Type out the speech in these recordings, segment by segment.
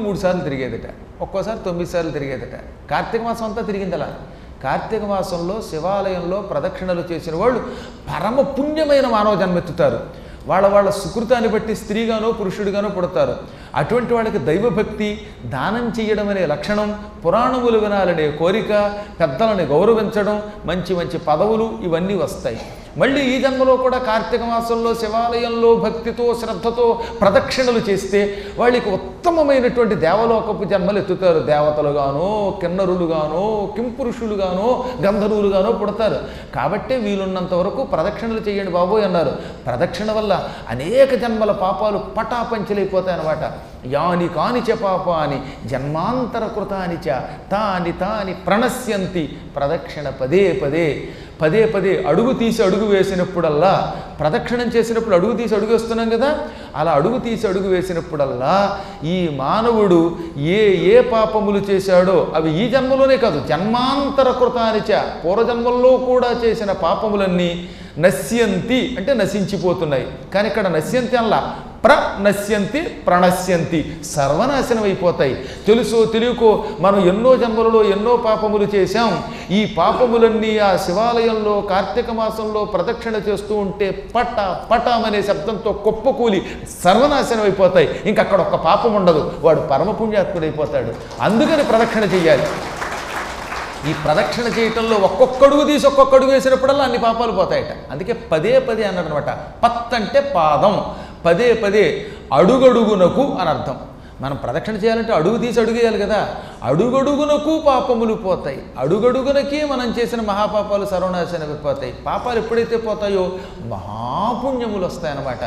3 సార్లు తిరిగేదట, ఒక్కోసారి 9 సార్లు తిరిగేదట. కార్తీక మాసం అంతా తిరిగింది అలా. కార్తీక మాసంలో శివాలయంలో ప్రదక్షిణలు చేసిన వాళ్ళు పరమ పుణ్యమైన మానవ జన్మెత్తుతారు. వాళ్ళ సుకృతాన్ని బట్టి స్త్రీగానో పురుషుడిగానో పుడతారు. అటువంటి వాళ్ళకి దైవభక్తి, దానం చేయడం అనే లక్షణం, పురాణములు వినాలనే కోరిక, పెద్దలని గౌరవించడం, మంచి మంచి పదవులు ఇవన్నీ వస్తాయి. మళ్ళీ ఈ జన్మలో కూడా కార్తీక మాసంలో శివాలయంలో భక్తితో శ్రద్ధతో ప్రదక్షిణలు చేస్తే వాళ్ళకి ఉత్తమమైనటువంటి దేవలోకపు జన్మలు ఎత్తుతారు. దేవతలుగానో కిన్నరులుగానో కింపురుషులుగానో గంధర్వులుగానో పుడతారు. కాబట్టే వీలున్నంత వరకు ప్రదక్షిణలు చేయండి బాబోయ్ అన్నారు. ప్రదక్షిణ వల్ల అనేక జన్మల పాపాలు పటాపంచలైపోతాయన్నమాట. యాని కానిచ పాపాని జన్మాంతర కృతాని చ తాని తాని ప్రణశ్యంతి. ప్రదక్షిణ పదే పదే పదే పదే అడుగు తీసి అడుగు వేసినప్పుడల్లా, ప్రదక్షిణం చేసినప్పుడు అడుగు తీసి అడుగు వేస్తున్నాం కదా, అలా అడుగు తీసి అడుగు వేసినప్పుడల్లా ఈ మానవుడు ఏ ఏ పాపములు చేశాడో అవి ఈ జన్మలోనే కాదు జన్మాంతర కృతానిచ, పూర్వజన్మల్లో కూడా చేసిన పాపములన్నీ నశ్యంతి అంటే నశించిపోతున్నాయి. కానీ ఇక్కడ నశ్యంతి అలా ప్రణశ్యంతి ప్రణశ్యంతి, సర్వనాశనం అయిపోతాయి. తెలుసో తెలియకో మనం ఎన్నో జన్మలలో ఎన్నో పాపములు చేశాం. ఈ పాపములన్నీ ఆ శివాలయంలో కార్తీక మాసంలో ప్రదక్షిణ చేస్తూ ఉంటే పట పటమనే శబ్దంతో కుప్పకూలి సర్వనాశనం అయిపోతాయి. ఇంకక్కడ ఒక్క పాపం ఉండదు, వాడు పరమపుణ్యాత్ముడైపోతాడు. అందుకని ప్రదక్షిణ చెయ్యాలి. ఈ ప్రదక్షిణ చేయటంలో ఒక్కొక్క అడుగు తీసి ఒక్కొక్క అడుగు వేసినప్పుడల్లా అన్ని పాపాలు పోతాయట. అందుకే పదే పదే అన్నాడు అనమాట. పత్ అంటే పాదం, పదే పదే అడుగడుగునకు అని అర్థం. మనం ప్రదక్షిణ చేయాలంటే అడుగు తీసి అడుగు వేయాలి కదా, అడుగడుగునకు పాపములు పోతాయి. అడుగడుగునకి మనం చేసిన మహాపాపాలు సర్వనాశనం అయిపోతాయి. పాపాలు ఎప్పుడైతే పోతాయో మహాపుణ్యములు వస్తాయన్నమాట.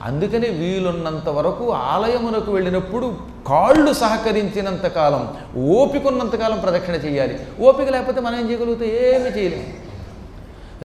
అందుకని వీలున్నంత వరకు ఆలయమునకు వెళ్ళినప్పుడు కాళ్ళు సహకరించినంతకాలం, ఓపిక ఉన్నంతకాలం ప్రదక్షిణ చేయాలి. ఓపిక లేకపోతే మనం ఏం చేయగలుగుతాం? ఏమీ చేయలేము.